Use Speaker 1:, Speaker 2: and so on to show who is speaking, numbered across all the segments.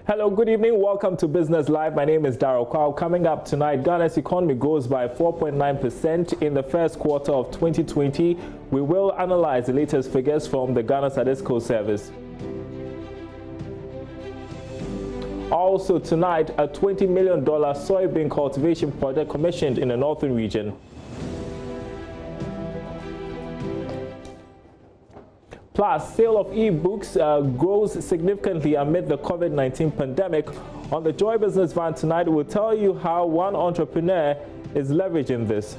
Speaker 1: Hello, good evening. Welcome to Business Live. My name is Darryl Kwao. Coming up tonight, Ghana's economy grows by 4.9% in the first quarter of 2020. We will analyze the latest figures from the Ghana Statistical Service. Also tonight, a $20 million soybean cultivation project commissioned in the northern region. Plus, sale of e-books grows significantly amid the COVID-19 pandemic. On the Joy Business Van tonight, we'll tell you how one entrepreneur is leveraging this.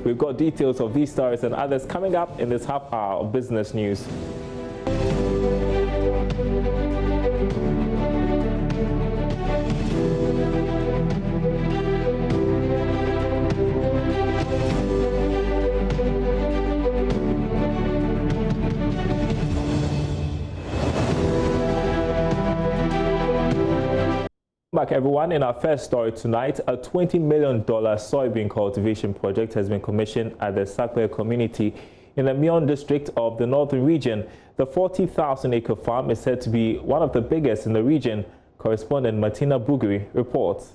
Speaker 1: We've got details of these stories and others coming up in this half hour of business news. Back everyone. In our first story tonight, a $20 million soybean cultivation project has been commissioned at the Sakwe community in the Mion district of the northern region. The 40,000-acre farm is said to be one of the biggest in the region. Correspondent Martina Bugiri reports.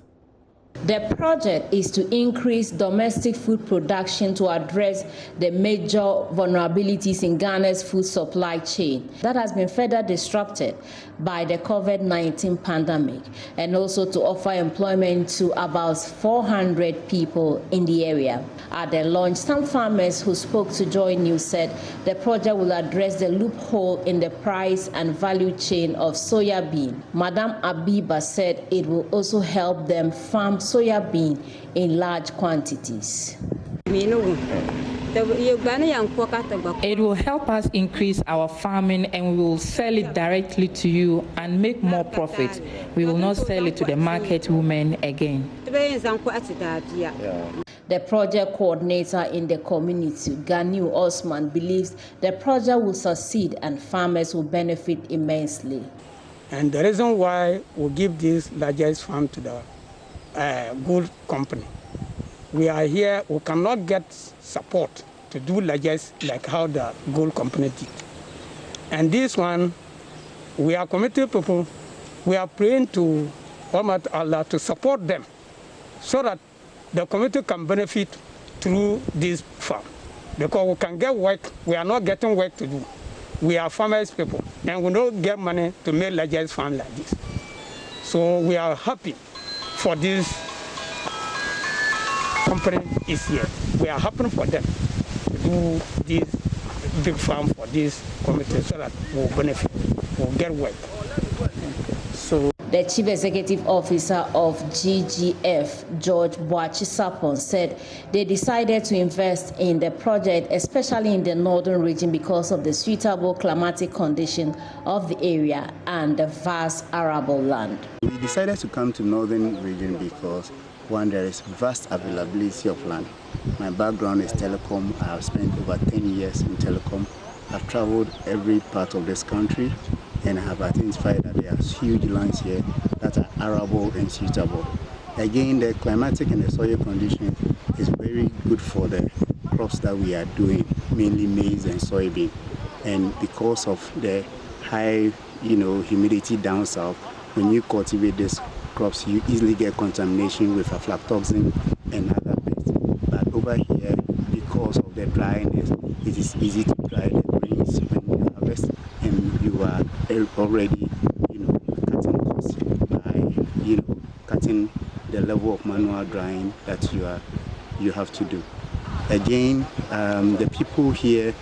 Speaker 2: The project is to increase domestic food production to address the major vulnerabilities in Ghana's food supply chain that has been further disrupted by the COVID-19 pandemic, and also to offer employment to about 400 people in the area. At the launch, some farmers who spoke to JoyNews said the project will address the loophole in the price and value chain of soya bean. Madam Abiba said it will also help them farm soya bean in large quantities.
Speaker 3: It will help us increase our farming, and we will sell it directly to you and make more profit. We will not sell it to the market women again.
Speaker 2: The project coordinator in the community, Ganiu Osman, believes the project will succeed and farmers will benefit immensely.
Speaker 4: And the reason why we give this largest farm to the gold company, we are here, we cannot get support to do largest like how the gold company did. And this one, we are committed people, we are praying to Almighty Allah to support them so that the community can benefit through this farm. Because we can get work, we are not getting work to do. We are farmers people, and we don't get money to make largest farm like this. So we are happy for this company is here. We are happy for them to do this big farm for this community so that we'll benefit, we'll get work. So
Speaker 2: the Chief Executive Officer of GGF, George Boachi-Sapon, said they decided to invest in the project, especially in the northern region, because of the suitable climatic condition of the area and the vast arable land.
Speaker 5: We decided to come to northern region because, one, there is vast availability of land. My background is telecom. I have spent over 10 years in telecom. I've traveled every part of this country, and I have identified that there are huge lands here that are arable and suitable. Again, the climatic and the soil condition is very good for the crops that we are doing, mainly maize and soybean. And because of the high, humidity down south, when you cultivate these crops, you easily get contamination with aflatoxin and other pests. But over here, because of the dryness, it is easy to dry the grains when you harvest, and you are already, cutting costs by, cutting the level of manual drying that you have to do. Again, the people here,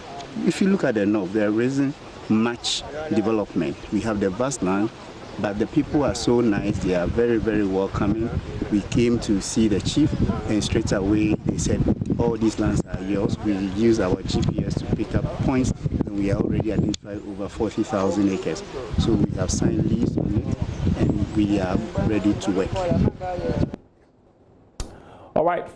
Speaker 5: if you look at the north, there isn't much development. We have the vast land, but the people are so nice. They are very, very welcoming. We came to see the chief, and straight away they said, all these lands are yours. We use our GPS to pick up points, and we are already identified over 40,000 acres. So we have signed lease on it, and we are ready to work.
Speaker 1: All right,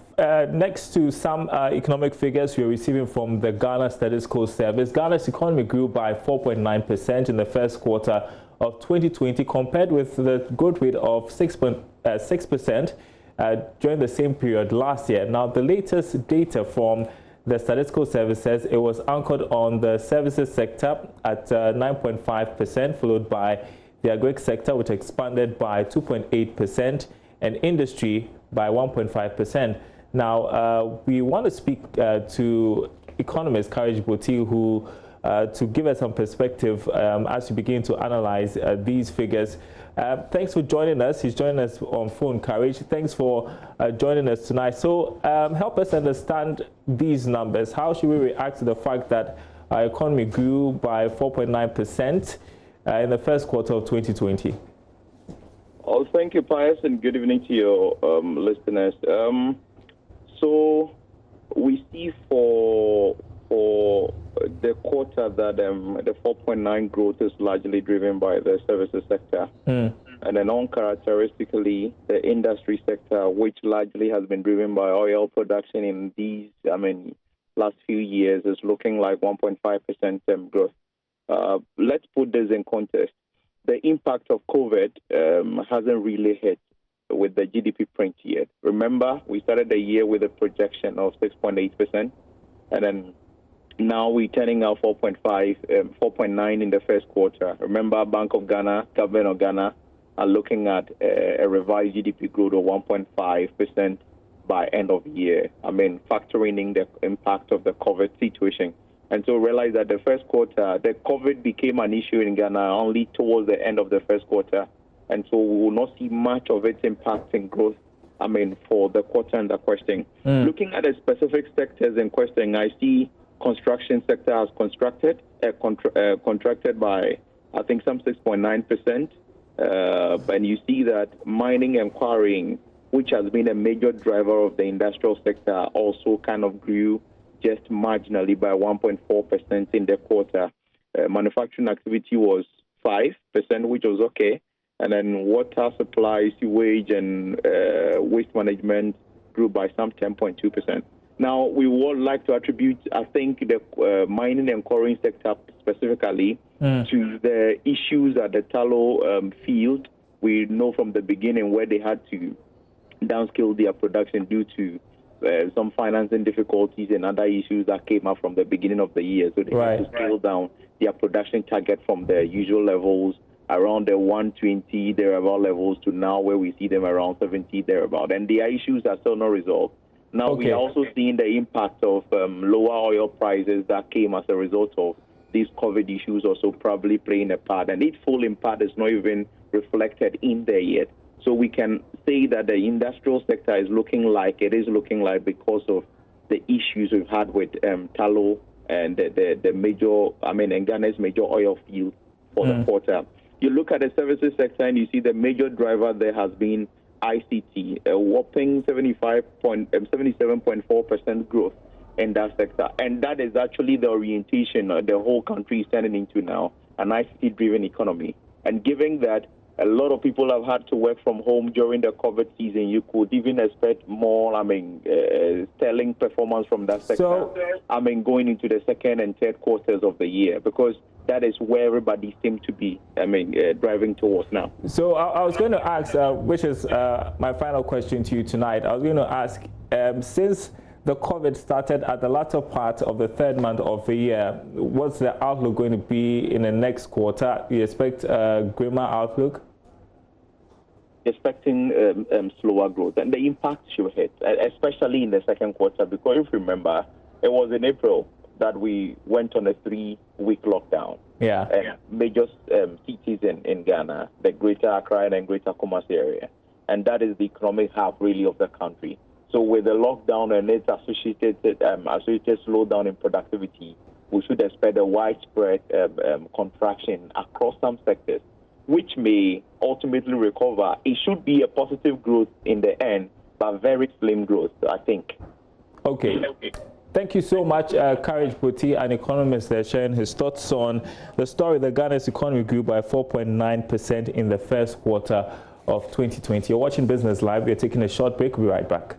Speaker 1: next to some economic figures we're receiving from the Ghana Statistical Service, Ghana's economy grew by 4.9% in the first quarter of 2020 compared with the growth rate of 6% during the same period last year. Now, the latest data from the Statistical Service says it was anchored on the services sector at 9.5%, followed by the agri sector, which expanded by 2.8%, and industry by 1.5%. Now, we want to speak to economist Courage Botie, who to give us some perspective as we begin to analyze these figures. Thanks for joining us. He's joining us on phone, Courage. Thanks for joining us tonight. So help us understand these numbers. How should we react to the fact that our economy grew by 4.9% in the first quarter of 2020?
Speaker 6: Oh, thank you, Pius, and good evening to your listeners. So we see for the quarter that the 4.9 growth is largely driven by the services sector. And then uncharacteristically, the industry sector, which largely has been driven by oil production in these, last few years, is looking like 1.5% growth. Let's put this in context. The impact of COVID hasn't really hit with the GDP print yet. Remember, we started the year with a projection of 6.8%, and then now we're turning out 4.9 in the first quarter. Remember, Bank of Ghana, Government of Ghana are looking at a revised GDP growth of 1.5% by end of year. Factoring in the impact of the COVID situation. And so realize that the first quarter, the COVID became an issue in Ghana only towards the end of the first quarter. And so we will not see much of its impact in growth, for the quarter under question. Looking at the specific sectors in question, I see construction sector has contracted by, I think, some 6.9%. And you see that mining and quarrying, which has been a major driver of the industrial sector, also kind of grew just marginally by 1.4% in the quarter. Manufacturing activity was 5%, which was okay. And then water supply, sewage, and waste management grew by some 10.2%. Now, we would like to attribute, I think, the mining and quarrying sector specifically to the issues at the tallow field. We know from the beginning where they had to downscale their production due to some financing difficulties and other issues that came up from the beginning of the year. So they had to scale down their production target from the usual levels around the 120 thereabout levels to now where we see them around 70 thereabout. And their issues are still not resolved. Now we are also seeing the impact of lower oil prices that came as a result of these COVID issues also probably playing a part. And its full impact is not even reflected in there yet. So we can say that the industrial sector is looking like because of the issues we've had with tallow and the major, and Ghana's major oil field for the quarter. You look at the services sector and you see the major driver there has been ICT, a whopping 77.4% growth in that sector. And that is actually the orientation the whole country is turning into now, an ICT-driven economy. And given that a lot of people have had to work from home during the COVID season, you could even expect more, sterling performance from that sector, going into the second and third quarters of the year, because that is where everybody seems to be, driving towards now. So
Speaker 1: I was going to ask, which is my final question to you tonight. I was going to ask, since the COVID started at the latter part of the third month of the year, what's the outlook going to be in the next quarter? You expect a grimmer outlook?
Speaker 6: Expecting slower growth, and the impact should hit, especially in the second quarter, because if you remember, it was in April that we went on a 3-week lockdown. And major cities in Ghana, the Greater Accra and Greater Kumasi area, and that is the economic hub really of the country. So with the lockdown and its associated slowdown in productivity, we should expect a widespread contraction across some sectors, which may ultimately recover. It should be a positive growth in the end, but very slim growth, I think.
Speaker 1: Okay. Thank you so much, Courage Botie, an economist, sharing his thoughts on the story that Ghana's economy grew by 4.9% in the first quarter of 2020. You're watching Business Live. We're taking a short break. We'll be right back.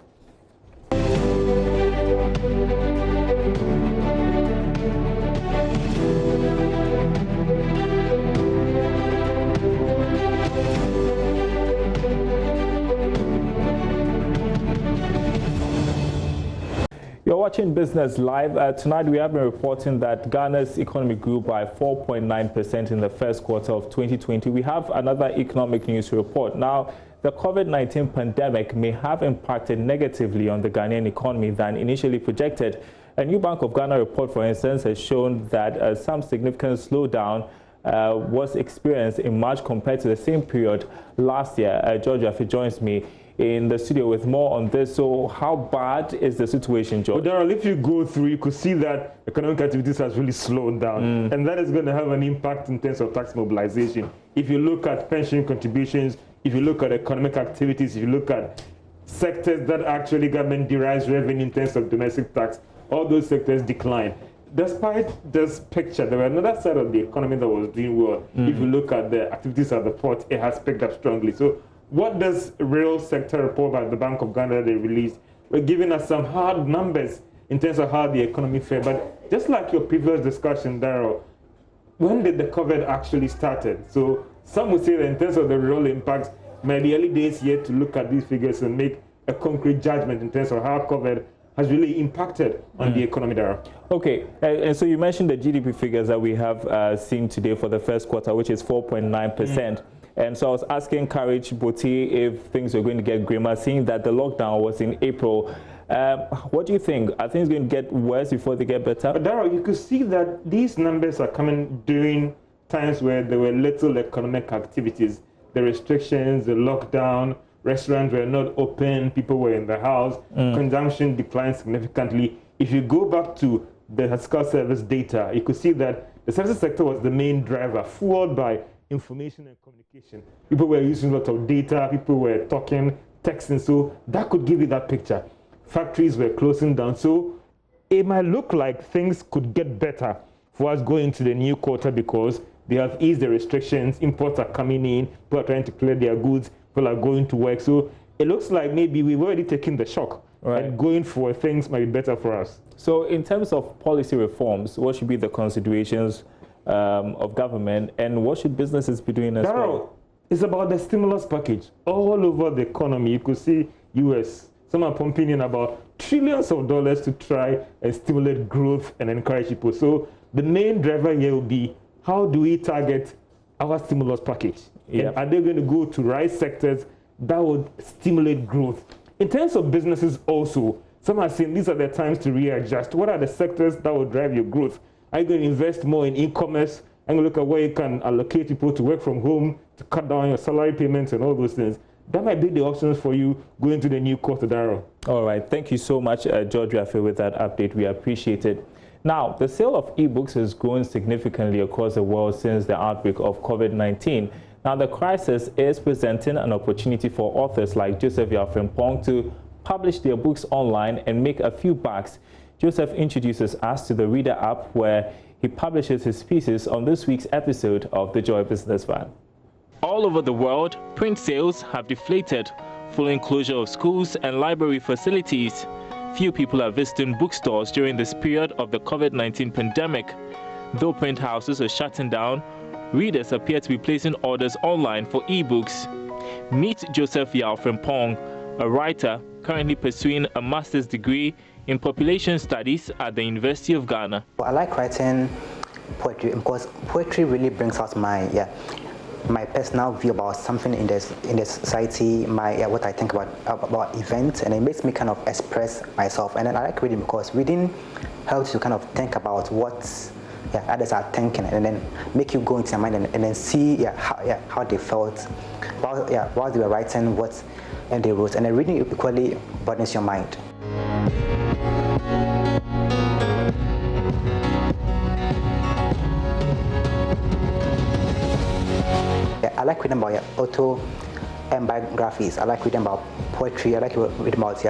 Speaker 1: You're watching Business Live. Tonight we have been reporting that Ghana's economy grew by 4.9% in the first quarter of 2020. We have another economic news report. Now, the COVID-19 pandemic may have impacted negatively on the Ghanaian economy than initially projected. A new Bank of Ghana report, for instance, has shown that some significant slowdown was experienced in March compared to the same period last year. JoyNews joins me in the studio with more on this. So how bad is the situation, George?
Speaker 7: Well, Daryl, if you go through, you could see that economic activities has really slowed down. And that is going to have an impact in terms of tax mobilization. If you look at pension contributions, if you look at economic activities, if you look at sectors that actually government derives revenue in terms of domestic tax, all those sectors decline. Despite this picture, there was another side of the economy that was doing well. If you look at the activities at the port, it has picked up strongly. So what does real sector report by the Bank of Ghana they released? We're giving us some hard numbers in terms of how the economy fared. But just like your previous discussion, Daryl, when did the COVID actually started? So some would say that in terms of the real impacts, maybe early days yet to look at these figures and make a concrete judgment in terms of how COVID has really impacted on the economy, Daryl.
Speaker 1: Okay, and so you mentioned the GDP figures that we have seen today for the first quarter, which is 4.9%. And so I was asking Courage Boti if things were going to get grimmer, seeing that the lockdown was in April. What do you think? Are things going to get worse before they get better?
Speaker 7: But Daryl, you could see that these numbers are coming during times where there were little economic activities. The restrictions, the lockdown, restaurants were not open, people were in the house, consumption declined significantly. If you go back to the fiscal service data, you could see that the services sector was the main driver, fueled by information and communication. People were using a lot of data, people were talking, texting, so that could give you that picture. Factories were closing down, so it might look like things could get better for us going into the new quarter because they have eased the restrictions, imports are coming in, people are trying to clear their goods, people are going to work, so it looks like maybe we've already taken the shock, and going forward things might be better for us.
Speaker 1: So in terms of policy reforms, what should be the considerations of government, and what should businesses be doing as well?
Speaker 7: It's about the stimulus package. All over the economy, you could see US, some are pumping in about trillions of dollars to try and stimulate growth and encourage people. So the main driver here will be, how do we target our stimulus package? And are they going to go to right sectors that would stimulate growth? In terms of businesses also, some are saying these are the times to readjust. What are the sectors that will drive your growth? Are you going to invest more in e-commerce? And look at where you can allocate people to work from home, to cut down your salary payments and all those things. That might be the options for you going to the new quarter, Daryl.
Speaker 1: All right. Thank you so much, Aboagye-Wiafe, with that update. We appreciate it. Now, the sale of e-books has grown significantly across the world since the outbreak of COVID-19. Now, the crisis is presenting an opportunity for authors like Joseph Yaofrempong to publish their books online and make a few bucks. Joseph introduces us to the Reader app, where he publishes his pieces on this week's episode of the Joy Business Van. All over the world, print sales have deflated following closure of schools and library facilities. Few people are visiting bookstores during this period of the COVID-19 pandemic. Though print houses are shutting down, readers appear to be placing orders online for e-books. Meet Joseph Yaofrempong, a writer currently pursuing a master's degree in population studies at the University of Ghana.
Speaker 8: I like writing poetry because poetry really brings out my personal view about something in the society, what I think about events, and it makes me kind of express myself. And then I like reading because reading helps you kind of think about what others are thinking, and then make you go into your mind and then see how they felt while they were writing and they wrote. And then reading equally broadens your mind. I like reading about autobiographies. I like reading about poetry. I like reading about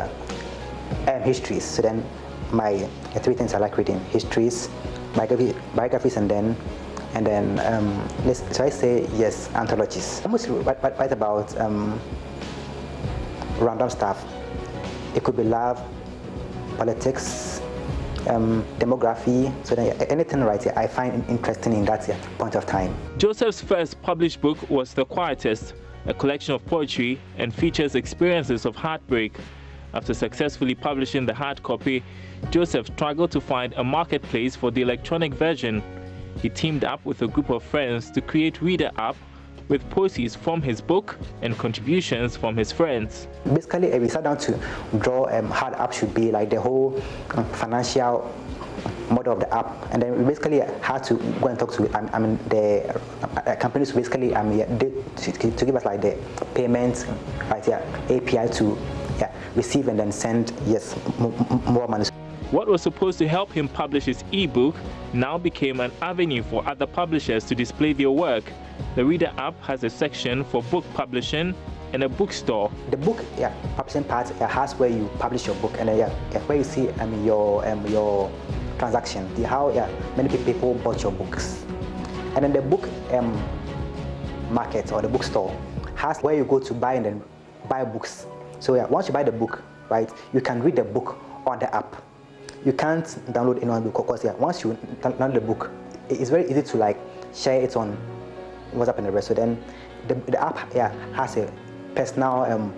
Speaker 8: histories. So then my three things I like reading: histories, biographies, and then so I say yes, anthologies. I mostly write about random stuff. It could be love, politics, demography, so anything I find interesting in that point of time.
Speaker 1: Joseph's first published book was The Quietest, a collection of poetry and features experiences of heartbreak. After successfully publishing the hard copy, Joseph struggled to find a marketplace for the electronic version. He teamed up with a group of friends to create Reader app with proceeds from his book and contributions from his friends.
Speaker 8: Basically, we sat down to draw how the app should be, like the whole financial model of the app, and then we basically had to go and talk to the companies to basically to give us like the payments, right? Yeah, API to receive and then send more money.
Speaker 1: What was supposed to help him publish his ebook now became an avenue for other publishers to display their work. The Reader app has a section for book publishing and a bookstore.
Speaker 8: The book publishing part has where you publish your book, and then where you see your transaction, how many people bought your books. And then the book market or the bookstore has where you go to buy and then buy books. So once you buy the book, right, you can read the book on the app. You can't download any book because once you download the book, it's very easy to like share it on WhatsApp and the rest. So then the app has a personal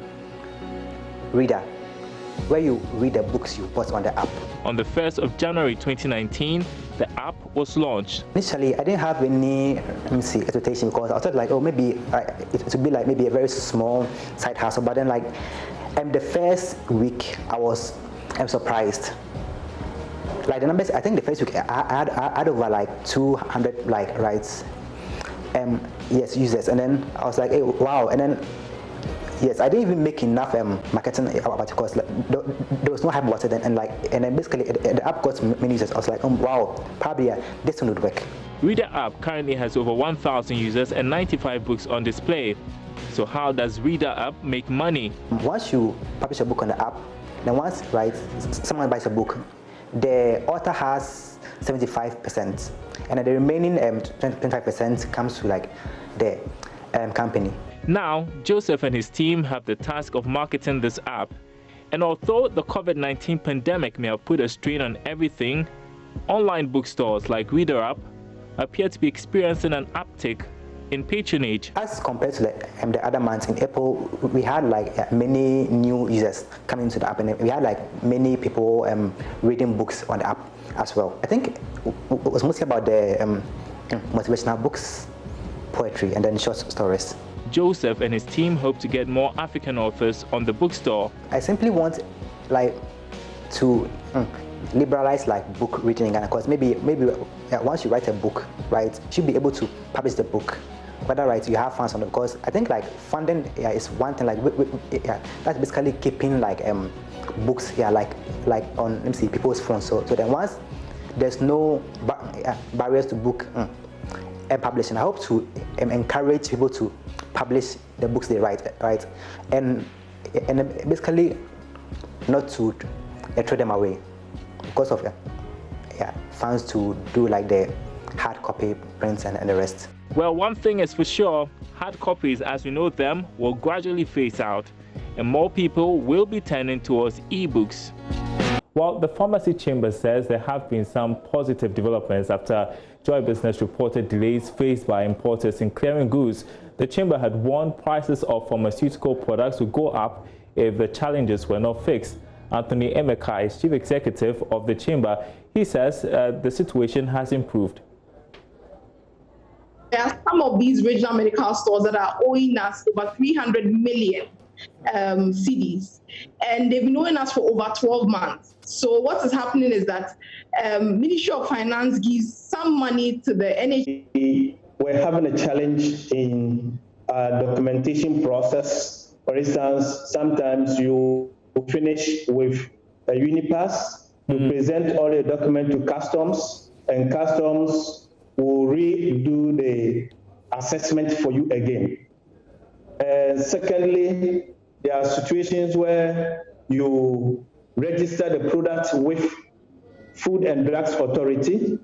Speaker 8: reader where you read the books you bought on the app.
Speaker 1: On the 1st of January 2019, the app was launched.
Speaker 8: Initially, I didn't have any expectation because I thought like, oh, maybe it would be like maybe a very small side hustle. But then like, the first week I was surprised. Like the numbers, I think the first week I had over like 200 like rights, users, and then I was like, hey, wow, and then. Yes, I didn't even make enough marketing about it because like, there was no hype about it, and then basically the app got many users. I was like, oh wow, probably this one would work.
Speaker 1: Reader app currently has over 1,000 users and 95 books on display. So how does Reader app make money?
Speaker 8: Once you publish a book on the app, then once someone buys a book, the author has 75%, and the remaining 25% comes to like the company.
Speaker 1: Now, Joseph and his team have the task of marketing this app. And although the COVID-19 pandemic may have put a strain on everything, online bookstores like Reader app appear to be experiencing an uptick in patronage.
Speaker 8: As compared to the other months in April, we had like many new users coming to the app, and we had like many people reading books on the app as well. I think it was mostly about the motivational books, poetry, and then short stories.
Speaker 1: Joseph and his team hope to get more African authors on the bookstore.
Speaker 8: I simply want like to liberalize like book reading in Ghana, because maybe once you write a book, right, you should be able to publish the book, whether right you have funds on it. Because I think like funding is one thing, like that's basically keeping like books like on people's phones. So then once there's no barriers to book and publishing, I hope to encourage people to publish the books they write, right, and basically not to throw them away because of funds to do like the hard copy prints and the rest.
Speaker 1: Well, one thing is for sure, hard copies as we know them will gradually phase out, and more people will be turning towards ebooks. Well, the Pharmacy Chamber says there have been some positive developments after Joy Business reported delays faced by importers in clearing goods. The Chamber had warned prices of pharmaceutical products would go up if the challenges were not fixed. Anthony Emeka is Chief Executive of the Chamber. He says the situation has improved.
Speaker 9: There are some of these regional medical stores that are owing us over 300 million cedis, and they've been owing us for over 12 months. So what is happening is that Ministry of Finance gives some money to the NHS.
Speaker 10: We're having a challenge in documentation process. For instance, sometimes you finish with a Unipass, you present all your document to customs, and customs will redo the assessment for you again. And secondly, there are situations where you register the product with Food and Drugs Authority,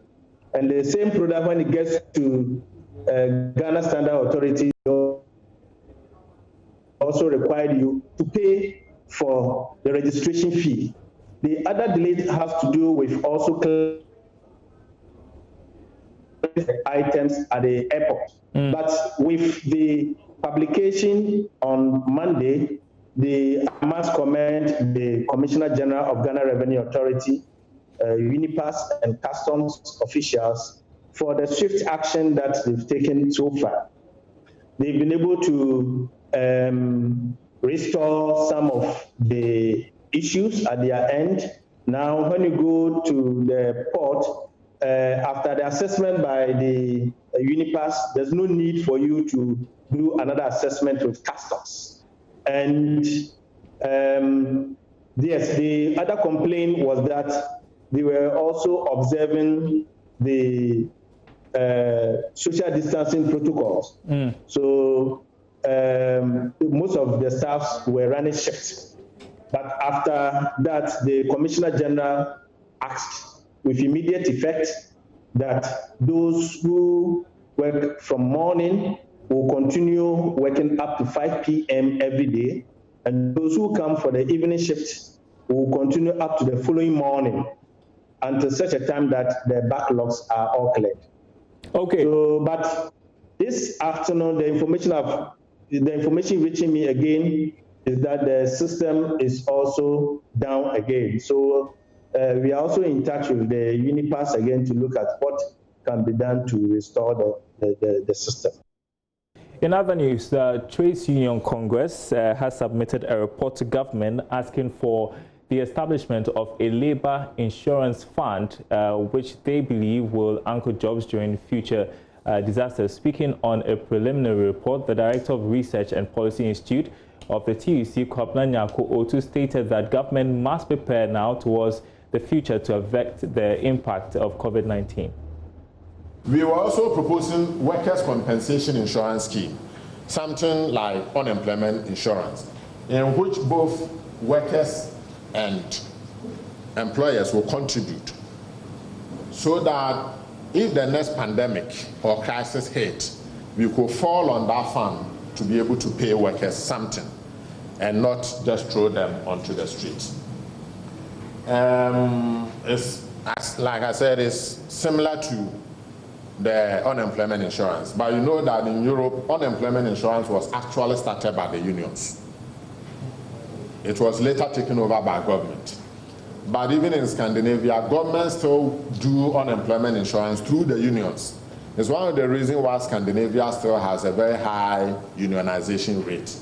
Speaker 10: and the same product, when it gets to Ghana Standard Authority, also require you to pay for the registration fee. The other delay has to do with also items at the airport. But with the publication on Monday, I must commend the Commissioner General of Ghana Revenue Authority, UNIPAS, and customs officials for the swift action that they've taken so far. They've been able to restore some of the issues at their end. Now, when you go to the port, after the assessment by the UNIPAS, there's no need for you to do another assessment with customs. And yes, the other complaint was that they were also observing the social distancing protocols. So most of the staffs were running shifts. But after that, the Commissioner General asked with immediate effect that those who work from morning will continue working up to 5 p.m. every day, and those who come for the evening shift will continue up to the following morning until such a time that the backlogs are all cleared.
Speaker 1: Okay.
Speaker 10: So, but this afternoon, the information reaching me again is that the system is also down again. So we are also in touch with the UNIPAS again to look at what can be done to restore the system.
Speaker 1: In other news, the Trades Union Congress has submitted a report to government asking for the establishment of a labor insurance fund, which they believe will anchor jobs during future disasters. Speaking on a preliminary report, the Director of Research and Policy Institute of the TUC, Kwabena Nyako Otu, stated that government must prepare now towards the future to avert the impact of COVID-19.
Speaker 11: We were also proposing workers' compensation insurance scheme, something like unemployment insurance, in which both workers and employers will contribute, so that if the next pandemic or crisis hit, we could fall on that fund to be able to pay workers something and not just throw them onto the streets. Like I said, it's similar to the unemployment insurance, but you know that in Europe, unemployment insurance was actually started by the unions. It was later taken over by government. But even in Scandinavia, governments still do unemployment insurance through the unions. It's one of the reasons why Scandinavia still has a very high unionization rate,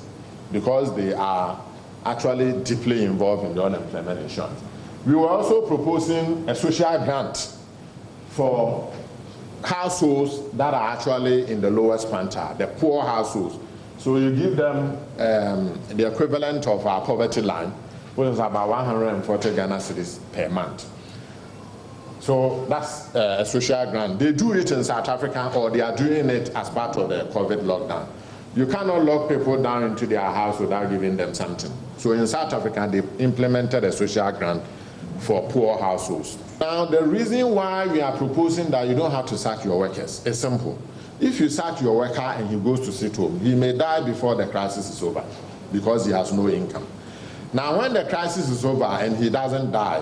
Speaker 11: because they are actually deeply involved in the unemployment insurance. We were also proposing a social grant for households that are actually in the lowest quantile, the poor households. So you give them the equivalent of our poverty line, which is about 140 Ghana cedis per month. So that's a social grant. They do it in South Africa, or they are doing it as part of the COVID lockdown. You cannot lock people down into their house without giving them something. So in South Africa, they implemented a social grant for poor households. Now, the reason why we are proposing that you don't have to sack your workers is simple. If you sack your worker and he goes to sit home, he may die before the crisis is over because he has no income. Now, when the crisis is over and he doesn't die,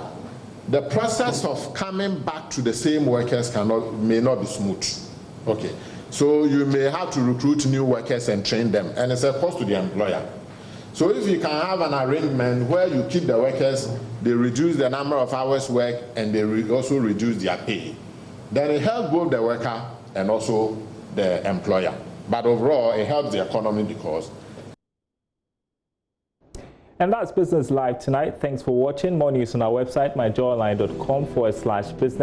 Speaker 11: the process of coming back to the same workers may not be smooth. Okay, so you may have to recruit new workers and train them, and it's a cost to the employer. So if you can have an arrangement where you keep the workers, they reduce the number of hours worked, and they also reduce their pay, then it helps both the worker and also the employer. But overall, it helps the economy because.
Speaker 1: And that's Business Live tonight. Thanks for watching. More news on our website, myjoyonline.com/business.